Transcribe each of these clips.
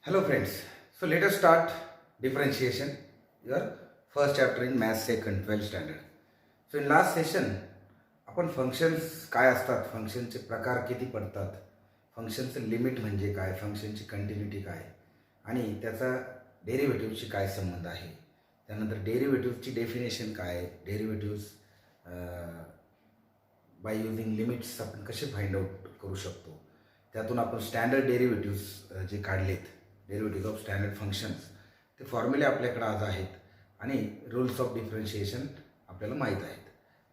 Hello friends, so let us start differentiation, your first chapter in math second 12th standard. So in last session आपण functions काय असतात, फंक्शनचे प्रकार किती पडतात, फंक्शनचं लिमिट म्हणजे काय, फंक्शनची कंटिन्युटी काय आणि त्याचा डेरिव्हेटिव्हशी काय संबंध आहे, त्यानंतर डेरिव्हेटिव्हची डेफिनेशन काय, डेरिव्हेटिव्ह्ज बाय युजिंग लिमिट्स आपण कसे फाइंड आउट करू शकतो, त्यातून आपण स्टँडर्ड डेरिव्हेटिव्ह्ज जे काढलेत, डेरिव्हेटिव्ह ऑफ स्टँडर्ड फंक्शन्स, ते फॉर्म्युले आपल्याकडे आज आहेत आणि रूल्स ऑफ डिफरन्शिएशन आपल्याला माहीत आहेत.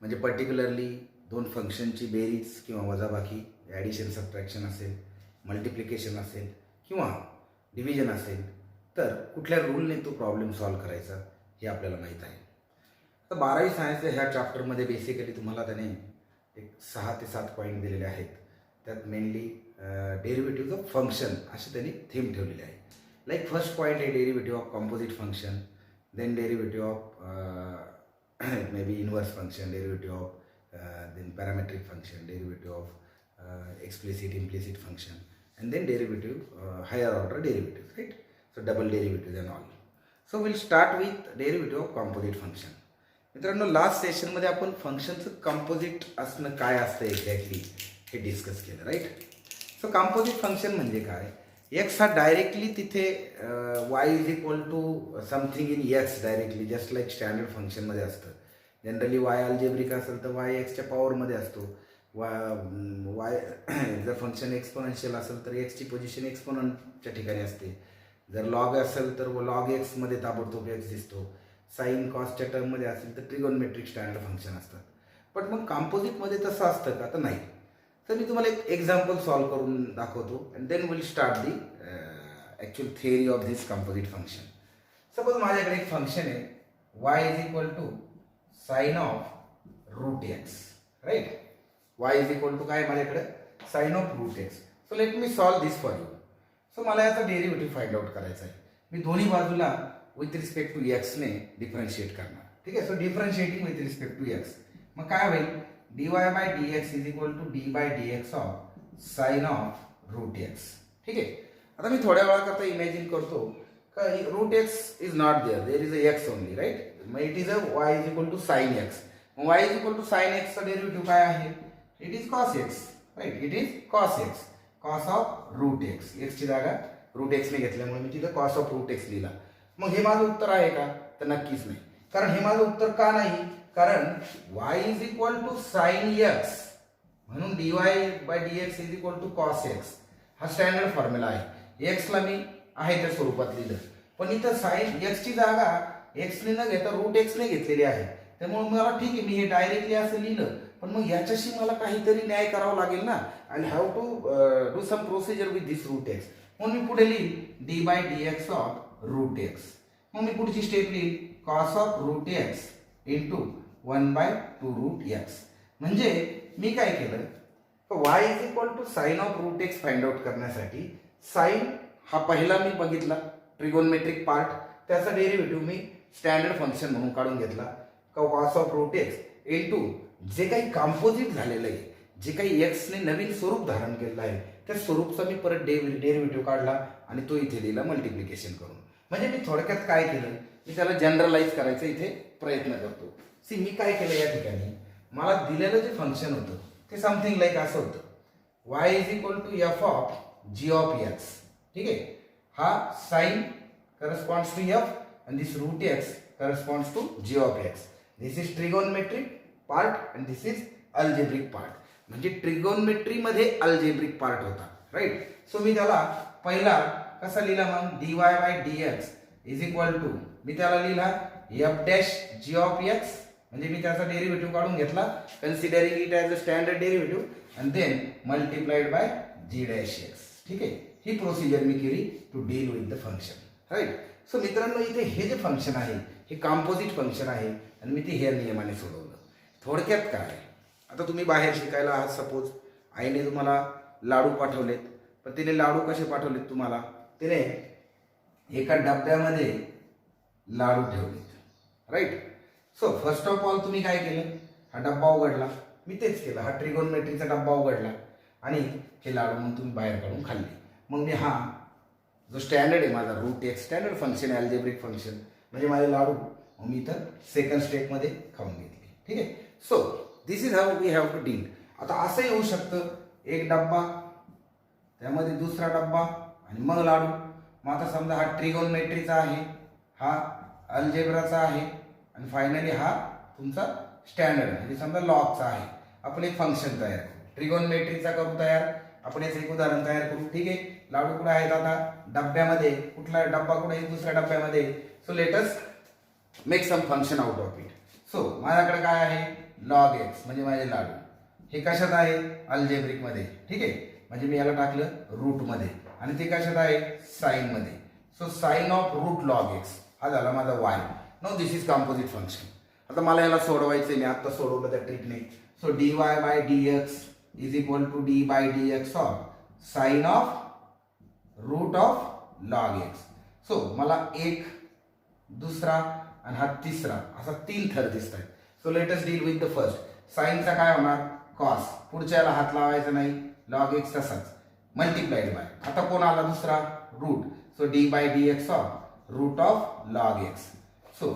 म्हणजे पर्टिक्युलरली दोन फंक्शनची बेरीज किंवा वजाबाकी, ॲडिशन सबट्रॅक्शन असेल, मल्टिप्लिकेशन असेल किंवा डिव्हिजन असेल, तर कुठल्या रूलने तो प्रॉब्लेम सॉल्व्ह करायचा हे आपल्याला माहीत आहे. तर 12वी सायन्सच्या ह्या चॅप्टरमध्ये बेसिकली तुम्हाला त्याने एक 6 ते 7 पॉईंट दिलेले आहेत. त्यात मेनली डेरिव्हेटिव्ह ऑफ फंक्शन असे त्यांनी थीम ठेवलेले आहे. लाईक फर्स्ट पॉईंट आहे derivative of composite function, then derivative of maybe inverse function, derivative of then parametric function, derivative of explicit implicit function, and then derivative higher order derivatives, right? So double derivatives and all. So we'll start with derivative of composite function. मित्रांनो, last सेशनमध्ये आपण फंक्शनचं composite असणं काय असतं exactly हे discuss केलं, right? So composite function म्हणजे काय? एक्स हा डायरेक्टली तिथे y is equal to something in x directly, just like standard फंक्शनमध्ये असतं. जनरली वाय अल्जेब्रिक असेल तर वाय एक्सच्या पॉवरमध्ये असतो. वाय जर फंक्शन एक्सपोनेन्शियल असेल तर एक्सची पोझिशन एक्सपोनंटच्या ठिकाणी असते. जर लॉग असेल तर लॉग एक्समध्ये ताबडतोब एक्स दिसतो. साईन कॉसच्या टर्ममध्ये असेल तर ट्रिगोनमेट्रिक स्टँडर्ड फंक्शन असतात. पण मग कंपोजिटमध्ये तसं असतं का? तर नाही. तर मी तुम्हाला एक एक्झाम्पल सॉल्व्ह करून दाखवतो and then will start the actual theory of this composite function. Suppose माझ्याकडे एक फंक्शन आहे y is equal to sine of root x, right? Y is equal to काय माझ्याकडे? Sine of root x. So let me solve this for you. So मला याचा derivative find out करायचा आहे. मी दोन्ही बाजूला विथ रिस्पेक्ट टू एक्सने डिफरन्शिएट करणार. ठीक आहे? So differentiating with respect to X, मग काय होईल? dy by D x is equal to D by D x of sine of root X. ठीक आहे? आता मी थोड्या वेळाकरता इमॅजिन करतो का root X is not there is a X only, right? मग it is a Y is equal to sine X. मग Y is equal to sine एक्सचा डेरिव्हेटिव्ह काय आहे? It is cos X, right? It is cos X, cos of root X. एक्सची जागा root एक्सने घेतल्यामुळे मी तिथं cos of root x लिहिला. मग हे माझं उत्तर आहे का? तर नक्कीच नाही. कारण हे माझं उत्तर का नाही? कारण y is equal to sine x, म्हणून dy by D x is equal to cos x हा स्टँडर्ड फॉर्म्युला आहे. एक्सला मी आहे त्या स्वरूपात लिहिलं, पण इथं साइन एक्सची जागा एक्सने न घेता रूट एक्सने घेतलेली आहे. त्यामुळे मला ठीक आहे, मी हे डायरेक्टली असं लिहिलं, पण मग याच्याशी मला काहीतरी न्याय करावा लागेल ना. I have to do some procedure with this root x. म्हणून मी पुढे लिहिल d by D x of root x. मग मी पुढची स्टेप लिहिल cos of root x into 1/2 root x. म्हणजे मी काय केलं, y is equal to sine of root x find out करण्यासाठी साइन हा पहिला मी बघितला ट्रिगोनमेट्रिक पार्ट, त्याचा डेरिव्हेटिव्ह मी स्टँडर्ड फंक्शन म्हणून काढून घेतला. Cos of root x into जे काही कंपोजिट झालेलं आहे, जे काही एक्सने नवीन स्वरूप धारण केलेलं आहे, त्या स्वरूपचा मी परत डेरिव्हेटिव्ह काढला आणि तो इथे लिहिला मल्टिप्लिकेशन करून. म्हणजे मी थोडक्यात काय केलं, मी त्याला जनरलाइज करायचा इथे प्रयत्न करतो. सी मी काय केलं या ठिकाणी, मला दिलेलं जे फंक्शन होतं ते समथिंग लाईक असं होतं, y is equal to F of g of x. ठीक आहे? हा sine corresponds to f and this root x corresponds to g of x. This is trigonometric part and this is algebraic part. म्हणजे trigonometry मध्ये algebraic part होता, right? So मी त्याला पहिला कसा लिहिला मग, dy by D x is equal to, मी त्याला लिहिला F dash G of X. म्हणजे मी त्याचा डेरिव्हेटिव्ह काढून घेतला considering it as a standard derivative and then multiplied by G dash X. ठीक आहे? ही प्रोसिजर मी केली to deal with the function, right? सो मित्रांनो, इथे हे जे फंक्शन आहे हे कंपोजिट फंक्शन आहे आणि मी ते ह्या नियमाने सोडवलं. थोडक्यात काय, आता तुम्ही बाहेर शिकायला आहात, सपोज आईने तुम्हाला लाडू पाठवलेत, पण तिने लाडू कसे पाठवलेत तुम्हाला? तिने एका डब्यामध्ये लाडू ठेवलेत, right? So first of all तुम्ही काय केलं, हा डब्बा उघडला. मी तेच केलं, हा ट्रिगोनमेट्रीचा डब्बा उघडला आणि हे लाडू मग तुम्ही बाहेर काढून खाल्ले. मग मी हा जो स्टँडर्ड आहे माझा रूट एक्स स्टँडर्ड फंक्शन आहे, अल्जेब्रिक फंक्शन, म्हणजे माझे लाडू मी इथं सेकंड स्टेपमध्ये खाऊन घेतली. ठीक आहे. So this is how we have to deal. आता असंही होऊ शकतं, एक डब्बा त्यामध्ये दुसरा डब्बा आणि मग लाडू. मग आता समजा हा ट्रिगोनमेट्रीचा आहे, हा अल्जेब्राचा आहे आणि फायनली हा तुमचा स्टँडर्ड म्हणजे समजा लॉगचा आहे. आपण एक फंक्शन तयार करू, ट्रिगोनमेट्रीचा करू तयार. आपण याचं एक उदाहरण तयार करू. ठीक आहे. लाडू कुठे आहेत आता डब्यामध्ये, कुठला डब्बा कुठे आहे दुसऱ्या डब्यामध्ये. So let us make some function out of it. So माझ्याकडे काय आहे, लॉग एक्स म्हणजे माझे लाडू. हे कशात आहे, अल्जेब्रिक मध्ये. ठीक आहे. म्हणजे मी याला टाकलं रूट मध्ये आणि ते कशात आहे, साइन मध्ये. So sine of root log X हा झाला माझा Y. No this is composite function. आता मला याला सोडवायचं, मी आता सोडवलं त्या ट्रिकने. So dy by dx is equal to d by dx of sine of root of log x. So मला एक, दुसरा आणि हा तिसरा असा 3 थर दिसत आहेत. So let us deal with the first. साइनचा काय होणार, कॉस. पुढच्याला हात लावायचा नाही, लॉग एक्स तसाच मल्टिप्लाइड बाय. आता कोण आला दुसरा, root. So d by dx of root of log x. So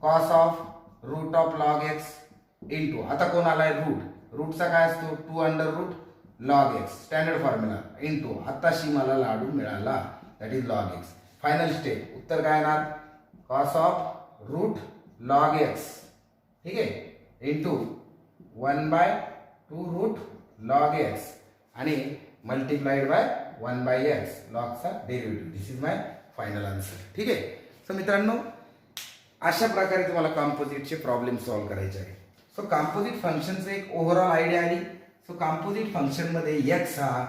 cos of root of log x into आता कोण आलाय, रूट. रूटचा काय असतो, 2 under root log x standard formula into आताशी मला लाडू मिळाला that is log x. Final step उत्तर काय येणार, cos of root log x. ठीक आहे. इंटू 1/2 रूट लॉग एक्स आणि मल्टिप्लाइड बाय 1/x लॉगचा derivative. This is my final answer. ठीक आहे. सो मित्रांनो, अशा प्रकारे तुम्हाला कॉम्पोजिटचे प्रॉब्लेम सॉल्व्ह करायचे आहे. सो कॉम्पोजिट फंक्शनचं एक ओव्हरऑल आयडिया आली. सो कॉम्पोजिट फंक्शनमध्ये एक्स हा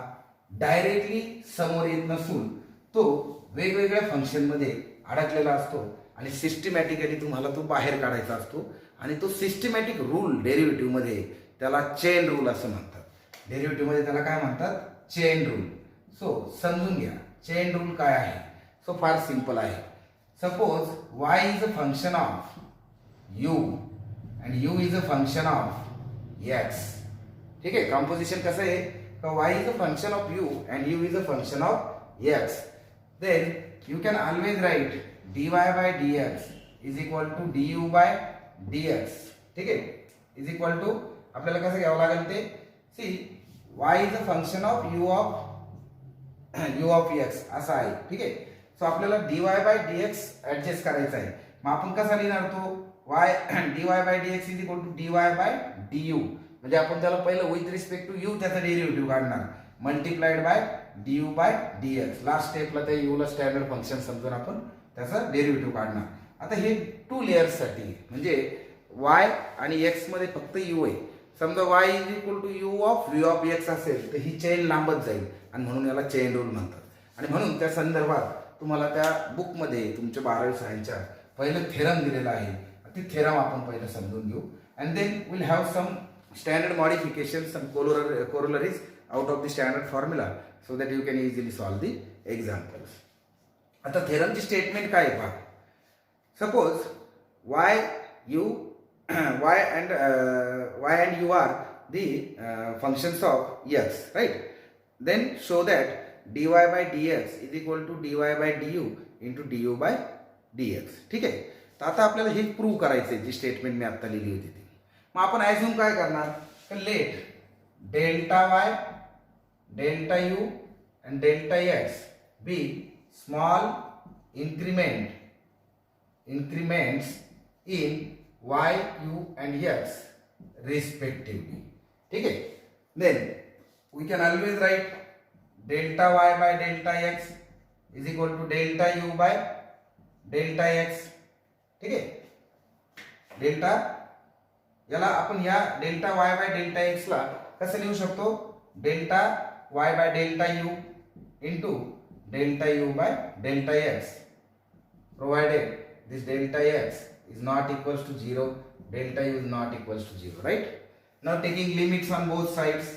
डायरेक्टली समोर येत नसून तो वेगवेगळ्या फंक्शनमध्ये अडकलेला असतो आणि सिस्टमॅटिकली तुम्हाला तो बाहेर काढायचा असतो. आणि तो सिस्टमॅटिक रूल डेरिव्हेटिव्हमध्ये त्याला चेन रूल असं म्हणतात. डेरिव्हेटिव्हमध्ये त्याला काय म्हणतात, चेन रूल. सो समजून घ्या चेन रूल काय आहे. सो फार सिंपल आहे. Suppose y is a function of u and u is a function of x. ठीक आहे. कॉम्पोजिशन कसं आहे का y is a function of u and u is a function of x. Then you can always write dy by dx is equal to du by dx. ठीक आहे. is equal to आपल्याला कसं घ्यावं लागेल ते, C y is a function of u of x असं आहे. ठीक आहे. सो आपल्याला dy by dx ऍडजस्ट करायचं आहे. मग आपण कसा लिहिणार तो, y dy by dx is equal to dy by du. म्हणजे आपण त्याला पहिलं विथ रिस्पेक्ट टू u त्याचा डेरिव्हेटिव्ह काढणार, multiplied by du by dx. Last स्टेपला त्या u ला स्टँडर्ड फंक्शन समजून आपण त्याचा डेरिव्हेटिव्ह काढणार. आता हे 2 लेयर्स साठी म्हणजे y आणि x मध्ये फक्त u आहे. समजा y is equal to u of v of x असेल तर ही चेन लांबत जाईल आणि म्हणून याला चेन रूल म्हणतात. आणि म्हणून त्या संदर्भात तुम्हाला त्या बुकमध्ये तुमच्या 12वी सायन्सच्या पहिलं थेरम दिलेला आहे. ते थेरम आपण पहिलं समजून घेऊ and then will have some standard modification, some corollaries out of the standard formula so that you can easily solve the examples. आता थेरमची स्टेटमेंट काय आहे पहा. Suppose y and u are the functions of x, right? Then show that dy by dx is equal to dy by du into du by dx. ठीक आहे. तर आता आपल्याला हे प्रूव्ह करायचं आहे, जी स्टेटमेंट मी आता लिहिली होती ती. मग आपण ॲझ्युम काय करणार, तर let delta y, delta u and delta x be small increments in y, u and x respectively. ठीक आहे. Then we can always write delta y by delta x is equal to delta u by delta x. ठीक आहे. Delta याला आपण या delta y by delta x ला कसं लिहू शकतो, delta y by delta u into delta u by delta x provided this delta x is not equals to 0, delta u is not equals to 0, right? Now taking limits on both sides,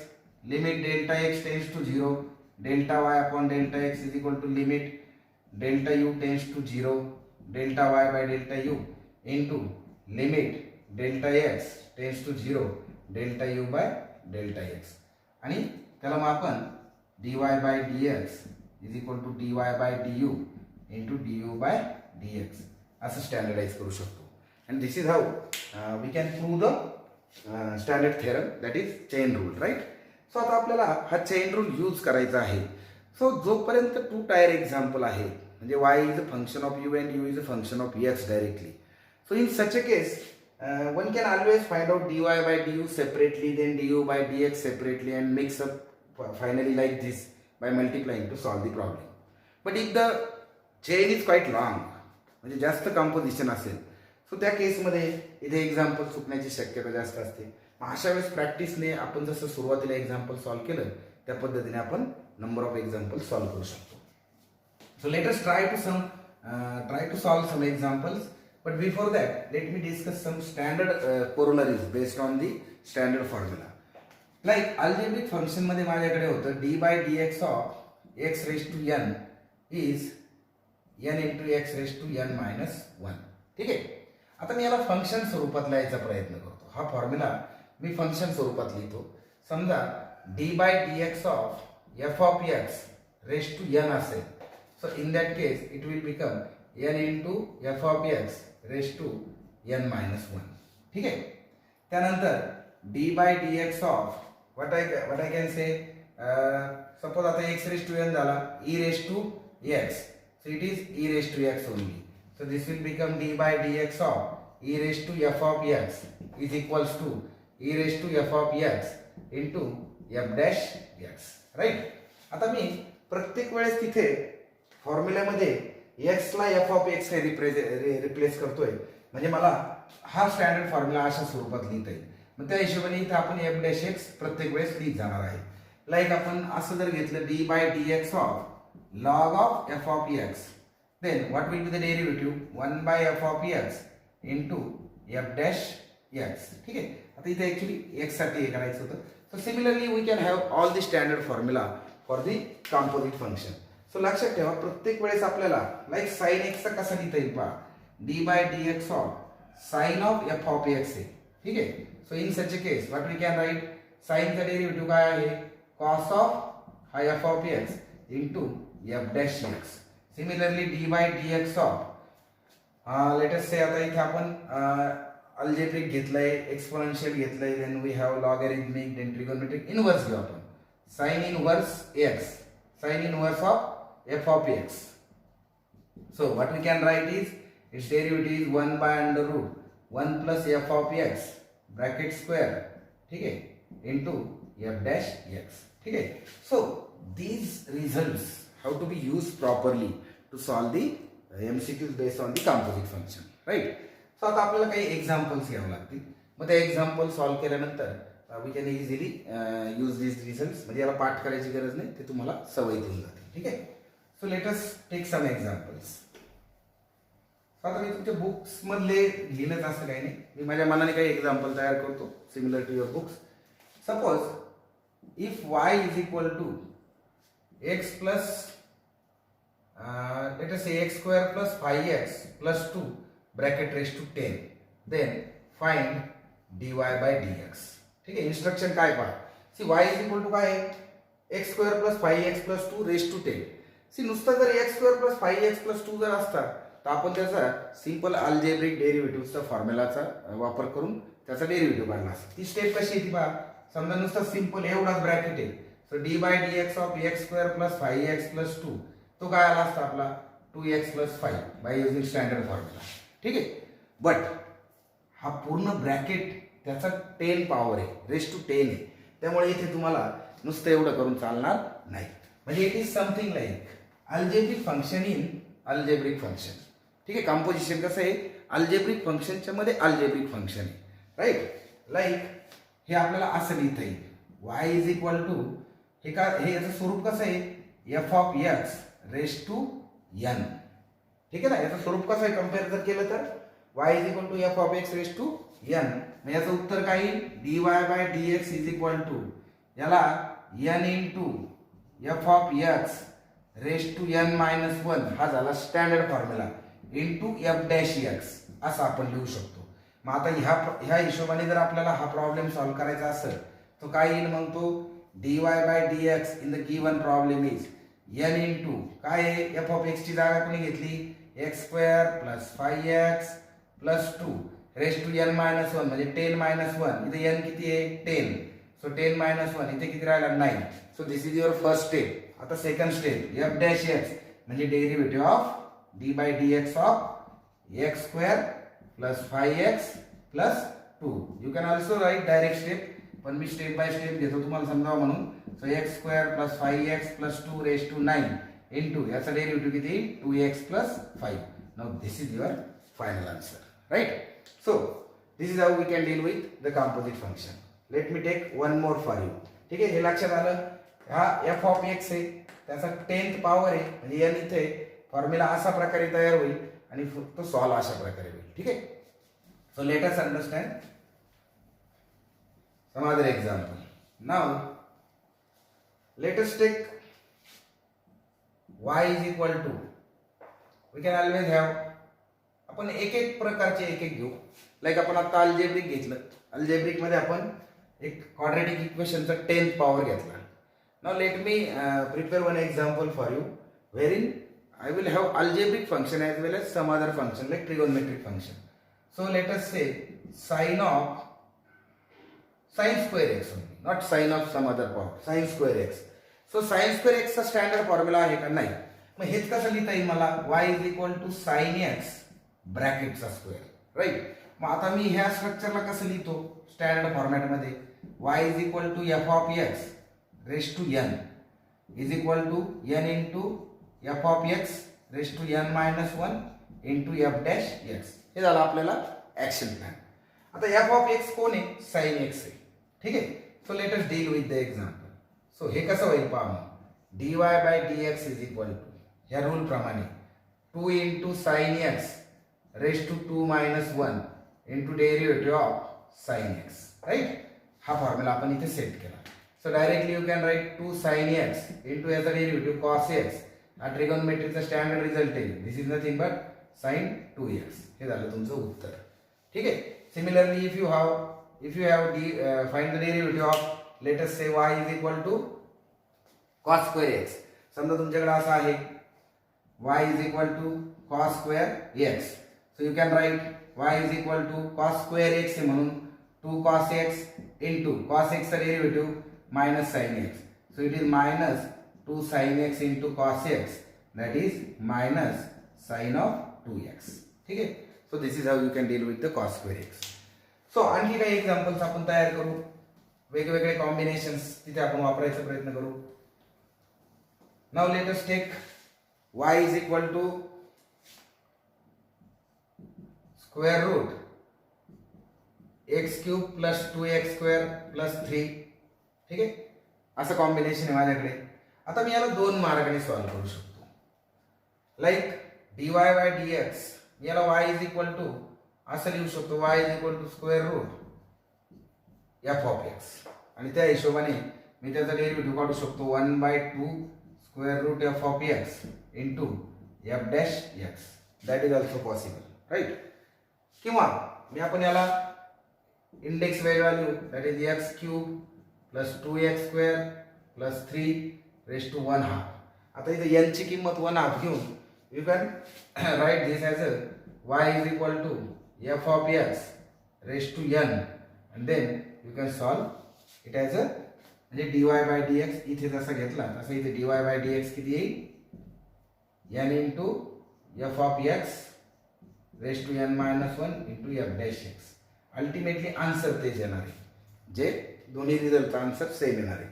limit delta x tends to 0, delta y upon delta x is equal to limit delta u tends to 0, delta y by delta u into limit delta x tends to 0, delta u by delta x. आणि त्याला मग आपण dy by dx is equal to dy by du into du by dx असं standardise करू शकतो. And this is how we can prove the standard theorem that is chain rule, right. So आता आपल्याला हा चेन रूल यूज करायचा आहे. So जोपर्यंत 2 tyre example आहे म्हणजे y is a function of u and u is a function of x directly. So in such a case one can always find out dy by du separately, then du by dx separately, and mix up finally like this by multiplying to solve the problem. But if the chain is quite long, म्हणजे जास्त composition असेल, so त्या केसमध्ये इथे example चुकण्याची शक्यता जास्त असते. अशा वेळेस प्रॅक्टिसने आपण जसं सुरुवातीला एक्झाम्पल सॉल्व्ह केलं त्या पद्धतीने आपण नंबर ऑफ एक्झाम्पल सॉल्व्ह करू शकतो. So let us try to solve some examples. But before that, let me discuss some standard corollaries based on the standard formula. Like algebraic function मध्ये माझ्याकडे होतं d by dx of x raised to n is n into x raised to n minus 1. ठीक आहे. आता मी याला function स्वरूपात लिहायचा प्रयत्न करतो. हा फॉर्म्युला मी फंक्शन स्वरूपात लिहितो. समजा d by dx of f of x raised to n असेल. So in that case it will become n into f of x raised to n minus 1. ठीक आहे. त्यानंतर d by dx of what I can say, suppose आता x raised to n झाला, e raised to x, so it is e raised to x only. So this will become d by dx of e raised to f of x is equals to e raised to f of x into f dash x, right. आता मी प्रत्येक वेळेस तिथे फॉर्म्युल्यामध्ये x ला f of x ने replace करतोय म्हणजे मला हा स्टँडर्ड फॉर्म्युला अशा स्वरूपात लिहिता येईल. मग त्या हिशोबाने इथे आपण f डॅश x प्रत्येक वेळेस लिहित जाणार आहे. लाईक आपण असं जर घेतलं d by dx of log of f of x, then what will be the derivative 1 by f of x into f dash x. ठीक आहे. आता इथे ऍक्च्युली x साठी हे करायचं होतं. So similarly we can have all the standard formula for the composite function. So लक्षात ठेवा प्रत्येक वेळेस आपल्याला लाईक साइन एक्स चा कसा लिहिता येईल पहा, d by D x of sine of f of x आहे. ठीक आहे. So in such a case what we can write, साइनचा डेरिव्हेटिव्ह काय आहे, कॉस ऑफ हा f of x into F dash x. Similarly d by D x of let us say आता इथे आपण अल्जेब्रिक घेतलंय, एक्सपोनेन्शियल घेतलंय, then we have logarithmic, then trigonometric. Inverse घेऊ आपण, sine inverse x, sin inverse of f of x. So what we can write is its derivative is 1 by under root 1 plus f of x bracket square, ठीक है, into f dash x. ठीक है. So these results how to be used properly to solve the MCQs based on the composite function, right. So आता आपल्याला काही examples घ्यावे लागतील. मग ते एक्झाम्पल सॉल्व्ह केल्यानंतर we can easily use this results. म्हणजे याला पाठ करायची गरज नाही, ते तुम्हाला सवय होऊन जाते. ठीक आहे. So let us take some examples. आता मी तुमच्या बुक्स मधले लिहिलंच असं काही नाही, मी माझ्या मनाने काही एक्झाम्पल तयार करतो similar to your books. Suppose if y is equal to x plus let us say x square plus 5x plus 2 bracket raise to 10, then find dy by dx. ठीक आहे. इन्स्ट्रक्शन काय पहा, see y is equal to काय आहे, x square plus 5x plus 2 raise to 10. See नुसतं जर x square plus 5x plus 2 जर असता तर आपण त्याचा सिंपल अल्जेब्रिक डेरिव्हेटिव्हचा फॉर्म्युलाचा वापर करून त्याचा डेरिव्हेटिव्ह काढला असता. ती स्टेप कशी येते पहा. समजा नुसतं सिंपल एवढाच ब्रॅकेट आहे, so d by dx of x square plus 5x plus 2 तो काय आला असता आपला 2x plus 5 by using standard formula. ठीक आहे. बट हा पूर्ण ब्रॅकेट त्याचा 10 पॉवर आहे, रेज टू 10 आहे. त्यामुळे इथे तुम्हाला नुसतं एवढं करून चालणार नाही. म्हणजे it is something like algebraic function in algebraic function. ठीक आहे. कॉम्पोजिशन कसं आहे, अल्जेब्रिक फंक्शनच्या मध्ये अल्जेब्रिक फंक्शन आहे, राईट. लाईक हे आपल्याला असं लिहिता येईल, y इज इक्वल टू हे का, हे याचं स्वरूप कसं आहे, f of x raise to n. ठीक आहे ना. याचं स्वरूप कसं आहे कम्पेअर जर केलं तर y is equal to F of x raise to n. मग याचं उत्तर काय येईल, dy by dx is equal to याला n into F of x raise to n minus 1 हा झाला standard formula into F dash x असं आपण लिहू शकतो. मग आता ह्या हिशोबाने जर आपल्याला हा प्रॉब्लेम सॉल्व्ह करायचा असेल तर काय येईल, मग तो dy by dx in the given problem is n into काय आहे, एफ ऑफ एक्सची जागा कोणी घेतली, x square plus 5x plus 2 raise to n minus 1 म्हणजे 10 मायनस 1. इथे एन किती आहे 10. सो 10 मायनस 1 इथे किती राहिला 9. So this is your first step. आता second step f dash x म्हणजे derivative of d by D x of x square plus 5x plus 2. You can also write direct step, पण मी step by step घेतो तुम्हाला समजावं म्हणून. So x square plus 5x plus 2 raise to 9 into याचा derivative किती 2x plus 5. Now this is your final answer, right. So this is how we can deal with the composite function. Let me take one more for you. ठीक आहे, हे लक्षात आलं. हा f of x आहे, त्याचा 10th power आहे म्हणजे एन इथे फॉर्म्युला अशा प्रकारे तयार होईल आणि तो सॉल्व अशा प्रकारे होईल. ठीक आहे. So let us understand some other example. Now let us take y is equal to, we can always have, आपण एक एक प्रकारचे एक एक घेऊ. लाईक आपण आता अल्जेब्रिक घेतलं, अल्जेब्रिक मध्ये आपण एक क्वाड्रेटिक इक्वेशनचा 10th पॉवर घेतला. Now let me prepare one example for you wherein I will have algebraic function as well as some other function like trigonometric function. So let us say sin of sin square x only, not sin of some other power, sin square x. So sin square x चा standard formula आहे का, नाही. मग हेच कसं लिहिता येईल मला, y is equal to sin x ब्रॅकेटचा स्क्वेअर, राईट. मग आता मी ह्या स्ट्रक्चरला कसं लिहितो स्टँडर्ड फॉर्मॅटमध्ये, y is equal to F of X raise to n is equal to n into F of X raise to n minus 1 into F dash X. हे झालं आपल्याला ऍक्शन प्लॅन. आता एफ ऑफ एक्स कोण आहे, sine X आहे. ठीक आहे. So let us deal with the example. So हे कसं होईल पहा, D Y by D x is equal to ह्या रूल प्रमाणे 2 into sine x raise to 2 minus 1 into derivative of sine x, right. हा फॉर्म्युला आपण इथे सेट केला. So directly you can write 2 sine x into याचा derivative cos x. हा ट्रिगोनोमेट्रीचा standard result आहे. This is nothing but sine 2x. हे झालं तुमचं उत्तर. ठीक आहे. Similarly, if you have find the derivative of, let us say y is equal to cos square x. समजा तुमच्याकडे असं आहे y is equal to cos square x. So you can write y is equal to cos square x आहे म्हणून 2 cos x into cos x चा derivative minus sin x. So it is minus 2 sin x into cos x, that is minus sin of 2x. ठीक आहे. So this is how you can deal with the cos square x. So आणखी काही examples आपण तयार करू, वेगवेगळे combinations तिथे आपण वापरायचा प्रयत्न करू. Now let us take y is equal to square root x cube plus 2x square plus 3. ठीक आहे. असं कॉम्बिनेशन आहे माझ्याकडे. आता मी याला दोन मार्गाने सॉल्व्ह करू शकतो. लाईक dy बाय dx याला y इज इक्वल टू असं लिहू शकतो, y is equal to square root F of X. आणि त्या हिशोबाने मी त्याचा डेरिव्हेटिव्ह काढू शकतो 1/2 square root F of x into F dash X. That is also possible, right. किंवा मी आपण याला index value that is X cube plus 2x square plus 3 raise to 1/2. आता इथे n ची किंमत 1/2 घेऊन you can write this as a y is equal to f of x raised to n and then you can solve it as a म्हणजे dy by dx इथे जसा घेतला तसा इथे dy by dx किती येईल n into f of x raised to n minus 1 into f dash x. Ultimately answer तेच येणार आहे, जे दोन्ही रिझल्टचा आन्सर सेम येणार आहे.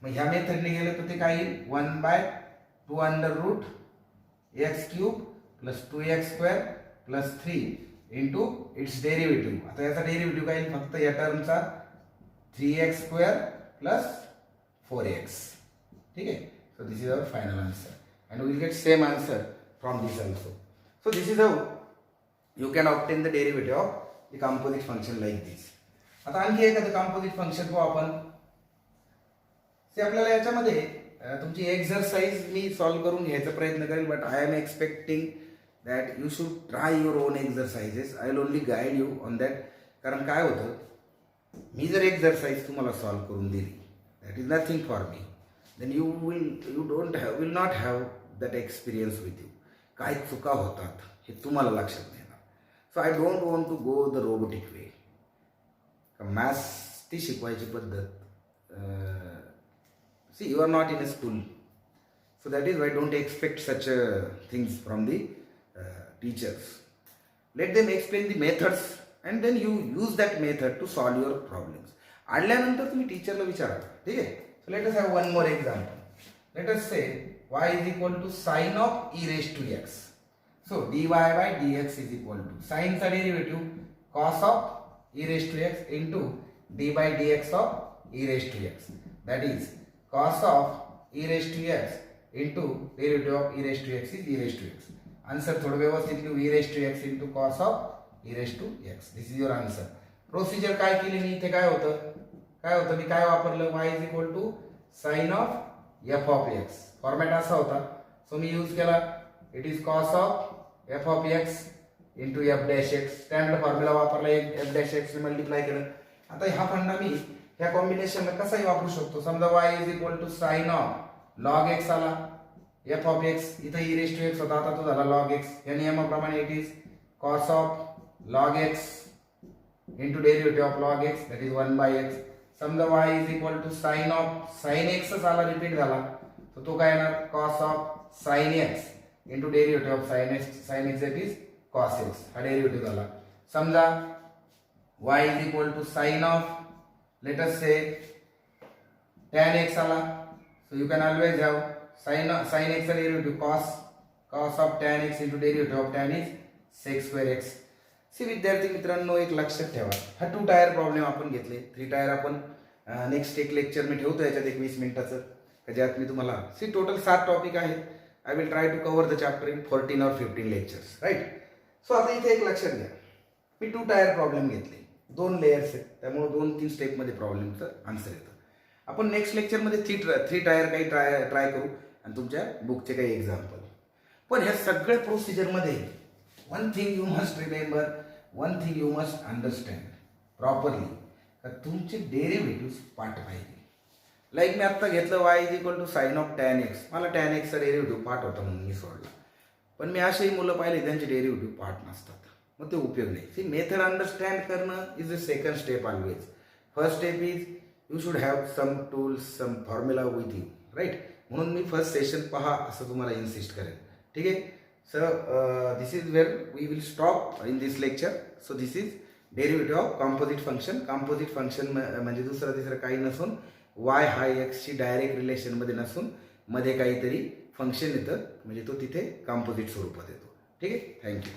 मग ह्या मेथडने गेलं तर ते काय येईल 1/2 under root X cube plus 2x square plus 3 into its derivative. आता याचा डेरिव्हेटिव्ह काय येईल फक्त या टर्मचा 3x स्क्वेअर प्लस 4x. ठीक आहे. So this is our final answer and we will get same answer from this also. So this is how you can obtain the derivative of the composite function like this. आता आणखी एखादं composite function पाहू आपण. ते आपल्याला याच्यामध्ये तुमची exercise मी solve करून घ्यायचा प्रयत्न करेल, but I am expecting that you should try your own exercises. I will only guide you on that. कारण काय होतं, मी जर एक्झरसाइज तुम्हाला सॉल्व्ह करून दिली that is nothing for me. then you will not have that experience with you. काय चुका होतात हे तुम्हाला लक्षात नाही येणार. So I don't want to go the robotic way. Maths ती शिकवायची पद्धत, see you are not in a school, so that is why don't expect such things from the teachers. Let them explain the methods and then you use that method to solve your problems. आणल्यानंतर तुम्ही टीचरला विचारा. ठीक आहे. So let us have one more example. Let us say y is equal to sin of e raised to x. So dy by dx is equal to sin चा derivative cos of e raised to x into d by dx of e raised to x. That is cos of e raised to x into derivative of e raised to x is e raised to x. Answer थोडं व्यवस्थित लिहू. e raised to x into cos of e raised to x. This is your answer. Procedure काय केली मी इथे? काय होतं मी काय वापरलं? y is equal to sin of f of x. Format असा होता. सो मी यूज केला it is cos of f of x into F dash x. Standard formula वापरला, एफ डॅश एक्स मल्टिप्लाय केलं. आता हा फंडा मी ह्या कॉम्बिनेशनला कसाही वापरू शकतो. समजा y is equal to sine of log x आला, एफ ऑफ एक्स इथं ई रेस टू एक्स होता, आता तो झाला लॉग एक्स. या नियमाप्रमाणे it is cos of log x into derivative of log x that is 1 by x. समजा y is equal to sine of sine एक्सच आला, रिपीट झाला, तर तो काय येणार? Cos of sine x into derivative of sine x that is cos x. हा derivative झाला. समजा y is equal to sine of let us say tan x आला, so you can always have sine x चा derivative cos of tan x into derivative of tan is sec square x. See विद्यार्थी मित्रांनो, एक लक्षात ठेवा, हा 2 tyre problem आपण घेतले. 3 टायर आपण नेक्स्ट एक लेक्चर मी ठेवतो याच्यात एक 20 मिनिटाचं, ज्यात मी तुम्हाला टोटल 7 टॉपिक आहेत. I will try to cover the chapter in 14 or 15 lectures, right. So आता इथे एक लक्षात घ्या, मी 2 टायर प्रॉब्लेम घेतले, 2 लेयर्स आहेत, त्यामुळे 2-3 स्टेपमध्ये प्रॉब्लेमचं आन्सर येतं. आपण नेक्स्ट लेक्चरमध्ये 3 टायर काही ट्राय करू आणि तुमच्या बुकचे काही एक्झाम्पल. पण ह्या सगळ्या प्रोसिजरमध्ये one thing you must remember, one thing you must understand properly, का तुमचे डेरिव्हेटिव्ह पाठ पाहिजे. लाईक मी आत्ता घेतलं y is equal to sine of tan X. मला टॅन एक्सचा डेरिव्हेटिव्ह पाठ होता म्हणून मी सोडला. पण मी असेही मुलं पाहिले त्यांचे डेरिव्हेटिव्ह पाठ नसतात, मग ते उपयोग नाही. सी मेथड अंडरस्टँड करणं is the second step always. First step is you should have some tools, some formula with you, right. म्हणून मी फर्स्ट सेशन पहा असं तुम्हाला इन्सिस्ट करेन. ठीक आहे. So this is where we will stop in this lecture. So this is derivative of composite function. Composite function म्हणजे दुसरं तिसरं काही नसून y हा एक्सची डायरेक्ट रिलेशनमध्ये नसून मध्ये काहीतरी फंक्शन येतं, म्हणजे तो तिथे कॉम्पोजिट स्वरूपात येतो. ठीक आहे. थँक्यू.